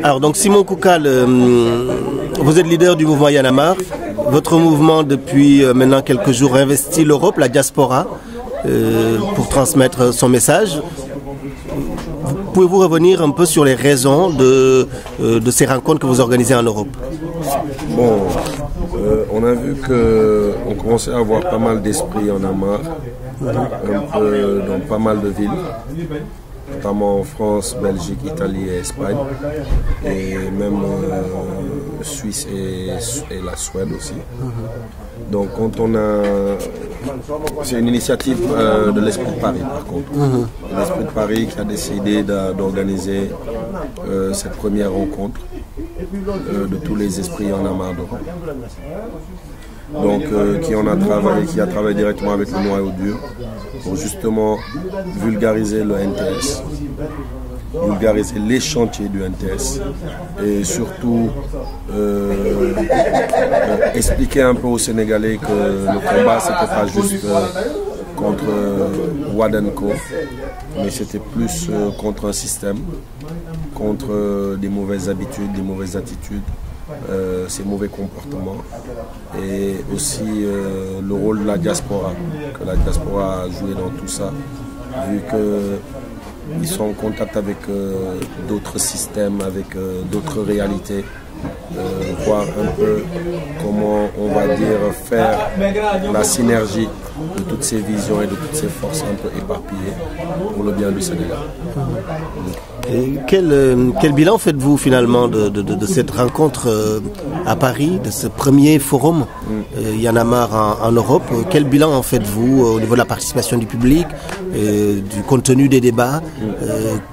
Alors donc Simon Koukal, vous êtes leader du mouvement Y'en a marre. Votre mouvement depuis maintenant quelques jours investit l'Europe, la diaspora, pour transmettre son message. Pouvez-vous revenir un peu sur les raisons de ces rencontres que vous organisez en Europe? Bon, on a vu qu'on commençait à avoir pas mal d'esprits en Amar, un peu dans pas mal de villes, notamment en France, Belgique, Italie et Espagne, et même Suisse et la Suède aussi. Donc quand on a... C'est une initiative de l'Esprit de Paris par contre. L'Esprit de Paris qui a décidé d'organiser cette première rencontre de tous les esprits en Amar d'Europe. Donc qui a travaillé directement avec le noyau dur pour justement vulgariser le NTS, vulgariser les chantiers du NTS et surtout expliquer un peu aux Sénégalais que le combat c'était pas juste contre Wadenco, mais c'était plus contre un système, contre des mauvaises habitudes, des mauvaises attitudes, ces mauvais comportements, et aussi le rôle de la diaspora, que la diaspora a joué dans tout ça, vu qu'ils sont en contact avec d'autres systèmes, avec d'autres réalités, voir un peu comment on va dire faire la synergie de toutes ces visions et de toutes ces forces un peu éparpillées pour le bien du Sénégal. Et quel bilan faites-vous finalement de cette rencontre à Paris, de ce premier forum Y'en a marre en Europe? Quel bilan en faites-vous au niveau de la participation du public, du contenu des débats?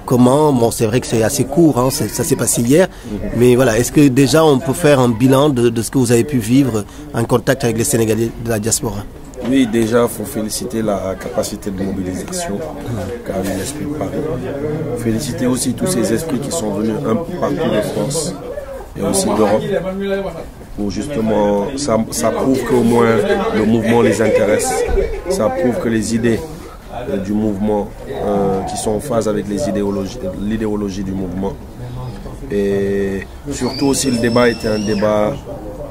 Comment, bon c'est vrai que c'est assez court, hein, ça s'est passé hier, mais voilà, est-ce que déjà on peut faire un bilan de ce que vous avez pu vivre en contact avec les Sénégalais de la diaspora? Oui, déjà, il faut féliciter la capacité de mobilisation qu'a eu l'Esprit de Paris. Féliciter aussi tous ces esprits qui sont venus un peu partout de France et aussi d'Europe. Pour justement, ça prouve qu'au moins le mouvement les intéresse. Ça prouve que les idées du mouvement qui sont en phase avec l'idéologie du mouvement. Et surtout aussi le débat était un débat,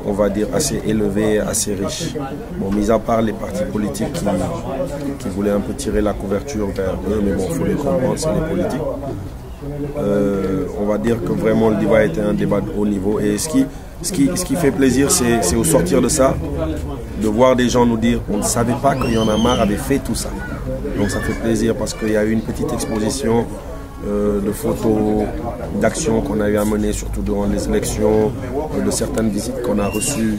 on va dire, assez élevé, assez riche. Bon, mis à part les partis politiques qui voulaient un peu tirer la couverture vers eux, mais bon, il faut les comprendre, c'est les politiques. On va dire que vraiment le débat était un débat de haut niveau. Et ce qui fait plaisir, c'est au sortir de ça, de voir des gens nous dire on ne savait pas que Y'en a marre avait fait tout ça. Donc ça fait plaisir parce qu'il y a eu une petite exposition de photos, d'actions qu'on a eu à mener, surtout durant les élections, de certaines visites qu'on a reçues,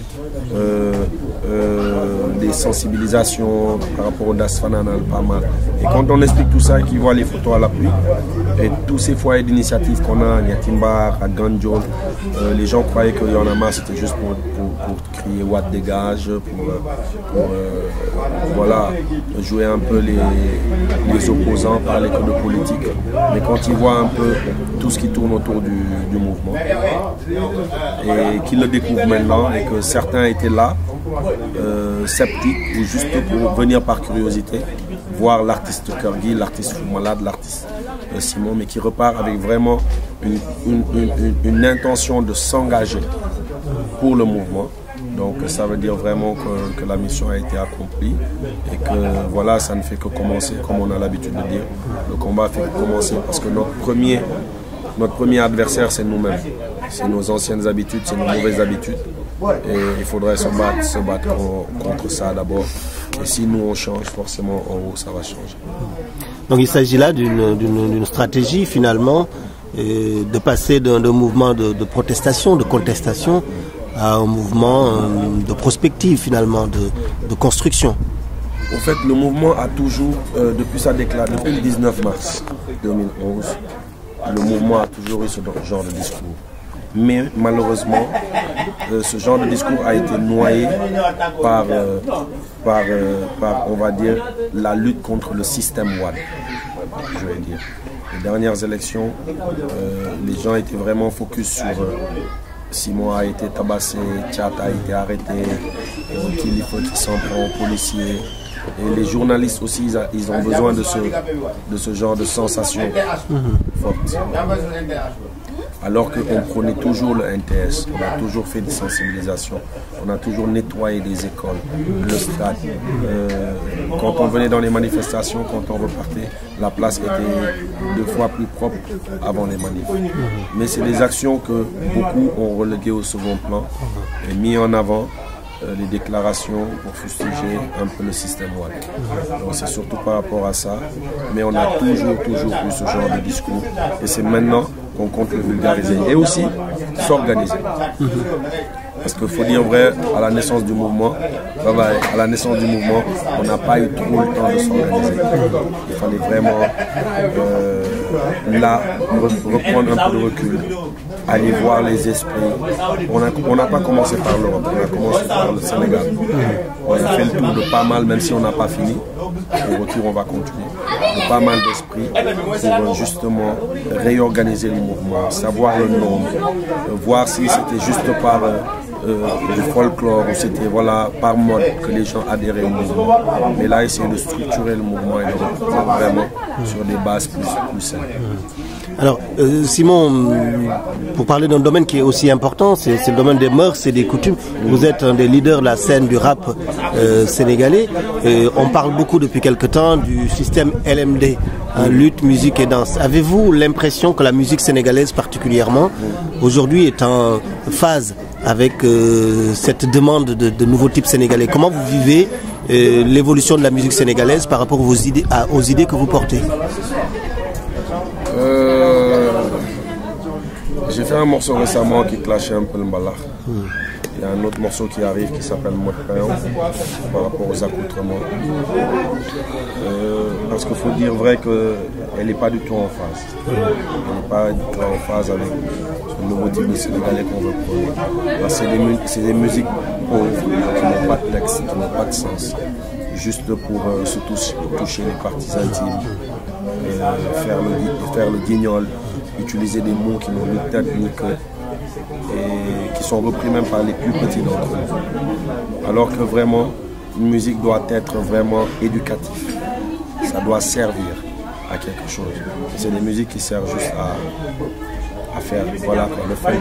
des sensibilisations par rapport au Dasfananal, pas mal. Et quand on explique tout ça et qu'ils voient les photos à l'appui, et tous ces foyers d'initiative qu'on a à Niatimbar, à Ganjol, les gens croyaient que Y'en a marre c'était juste pour crier Watt dégage, pour voilà, jouer un peu les opposants, parler que de politique. Mais quand ils voient un peu tout ce qui tourne autour du mouvement et qu'ils le découvrent maintenant et que certains étaient là, sceptiques ou juste pour venir par curiosité, voir l'artiste Kurgui, l'artiste Fou Malade, l'artiste Simon, mais qui repart avec vraiment une intention de s'engager pour le mouvement. Donc ça veut dire vraiment que la mission a été accomplie et que voilà, ça ne fait que commencer, comme on a l'habitude de dire. Le combat fait que commencer parce que notre premier adversaire, c'est nous-mêmes. C'est nos anciennes habitudes, c'est nos mauvaises habitudes. Et il faudrait se battre contre ça d'abord. Et si nous on change, forcément en haut ça va changer. Donc il s'agit là d'une stratégie finalement, de passer d'un mouvement de protestation, de contestation, à un mouvement de prospective finalement, de construction. En fait, le mouvement a toujours, depuis sa déclaration, depuis le 19 mars 2011, le mouvement a toujours eu ce genre de discours. Mais malheureusement, ce genre de discours a été noyé par on va dire, la lutte contre le système WAD, je vais dire. Les dernières élections, les gens étaient vraiment focus sur Simon a été tabassé, Tchat a été arrêté, Kilifeu qui s'en prend aux policiers. Et les journalistes aussi, ils ont besoin de ce genre de sensation forte. Alors qu'on prenait toujours le NTS, on a toujours fait des sensibilisations, on a toujours nettoyé des écoles, le stade. Quand on venait dans les manifestations, quand on repartait, la place était 2 fois plus propre avant les manifs. Mais c'est des actions que beaucoup ont reléguées au second plan et mis en avant les déclarations pour fustiger un peu le système Wade. Donc c'est surtout par rapport à ça, mais on a toujours eu ce genre de discours et c'est maintenant qu'on compte le vulgariser et aussi s'organiser. Parce qu'il faut dire vrai, à la naissance du mouvement, on n'a pas eu trop le temps de s'organiser. Il fallait vraiment là reprendre un peu de recul, aller voir les esprits. On n'a pas commencé par l'Europe, on a commencé par le Sénégal. On a fait le tour de pas mal, même si on n'a pas fini. Au retour, on va continuer. De pas mal d'esprits pour justement réorganiser le mouvement, savoir le nombre, voir si c'était juste par du folklore ou c'était voilà, par mode que les gens adhéraient au mouvement. Mais là, essayer de structurer le mouvement et de reprendre vraiment sur des bases plus saines. Alors, Simon, pour parler d'un domaine qui est aussi important, c'est le domaine des mœurs et des coutumes. Vous êtes un des leaders de la scène du rap sénégalais. On parle beaucoup depuis quelque temps du système LMD, lutte, musique et danse. Avez-vous l'impression que la musique sénégalaise particulièrement, aujourd'hui, est en phase avec cette demande de nouveaux types sénégalais? Comment vous vivez l'évolution de la musique sénégalaise par rapport aux idées que vous portez? J'ai fait un morceau récemment qui clashait un peu le mbalax. Il y a un autre morceau qui arrive qui s'appelle Mode Crayon par rapport aux accoutrements. Parce qu'il faut dire vrai qu'elle n'est pas du tout en phase. Elle n'est pas du tout en phase avec le nouveau type de sénégalais qu'on veut produire. C'est des musiques pauvres qui n'ont pas de texte, qui n'ont pas de sens. Juste pour se toucher les parties intimes, faire le guignol, utiliser des mots qui n'ont ni tête ni queue et qui sont repris même par les plus petits d'entre eux. Alors que vraiment, une musique doit être vraiment éducative. Ça doit servir à quelque chose. C'est des musiques qui servent juste à faire, voilà, le fait.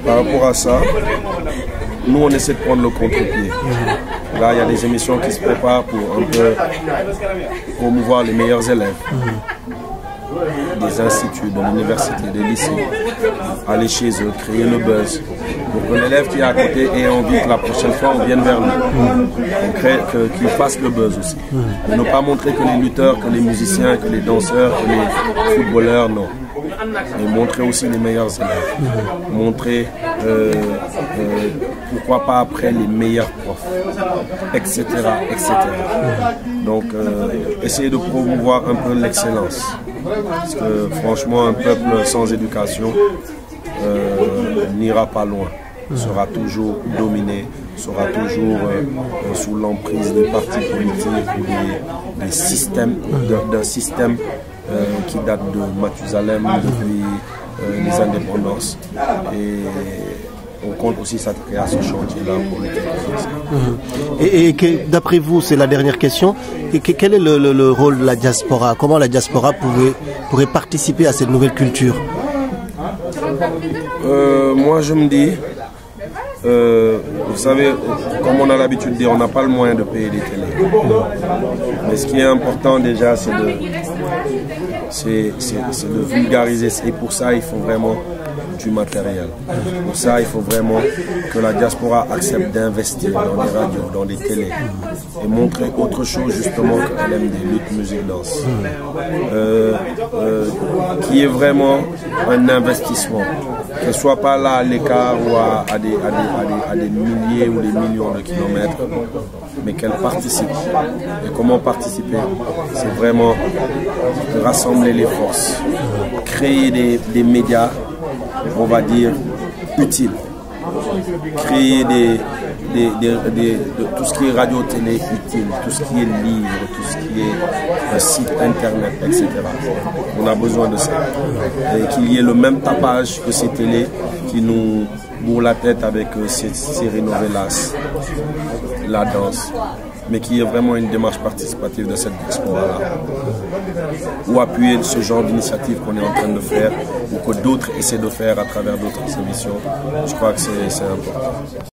Par rapport à ça, nous on essaie de prendre le contre-pied. Là, il y a des émissions qui se préparent pour un peu promouvoir les meilleurs élèves des instituts, de l'université, des lycées, aller chez eux, créer le buzz. Pour que l'élève qui est à côté ait envie que la prochaine fois on vienne vers lui. Qu'il fasse le buzz aussi. Et ne pas montrer que les lutteurs, que les musiciens, que les danseurs, que les footballeurs, non. Et montrer aussi les meilleurs élèves. Montrer pourquoi pas après les meilleurs profs, etc. etc. Donc essayer de promouvoir un peu l'excellence. Parce que franchement, un peuple sans éducation n'ira pas loin, sera toujours dominé, sera toujours sous l'emprise des partis politiques ou des systèmes, d'un système qui date de Mathusalem depuis les indépendances. Et on compte aussi s'attaquer à ce chantier-là pour les Et d'après vous, c'est la dernière question, quel est le rôle de la diaspora? Comment la diaspora pourrait participer à cette nouvelle culture? Moi je me dis, vous savez, comme on a l'habitude de dire, on n'a pas le moyen de payer des télés. Mais ce qui est important déjà, c'est de vulgariser. Et pour ça, il faut vraiment du matériel. Pour ça, il faut vraiment que la diaspora accepte d'investir dans les radios, dans les télés et montrer autre chose justement qu'elle aime des luttes, musique, danse. Qui est vraiment un investissement. Qu'elle ne soit pas là à l'écart ou à des milliers ou des millions de kilomètres, mais qu'elle participe. Et comment participer? C'est vraiment de rassembler les forces, créer des médias, on va dire, utiles, créer tout ce qui est radio-télé utile, tout ce qui est livre, tout ce qui est site internet, etc. On a besoin de ça. Et qu'il y ait le même tapage que ces télés qui nous bourrent la tête avec ces séries novelas, la danse, mais qu'il y ait vraiment une démarche participative de cette diaspora-là. ou appuyer ce genre d'initiative qu'on est en train de faire ou que d'autres essaient de faire à travers d'autres émissions. Je crois que c'est important.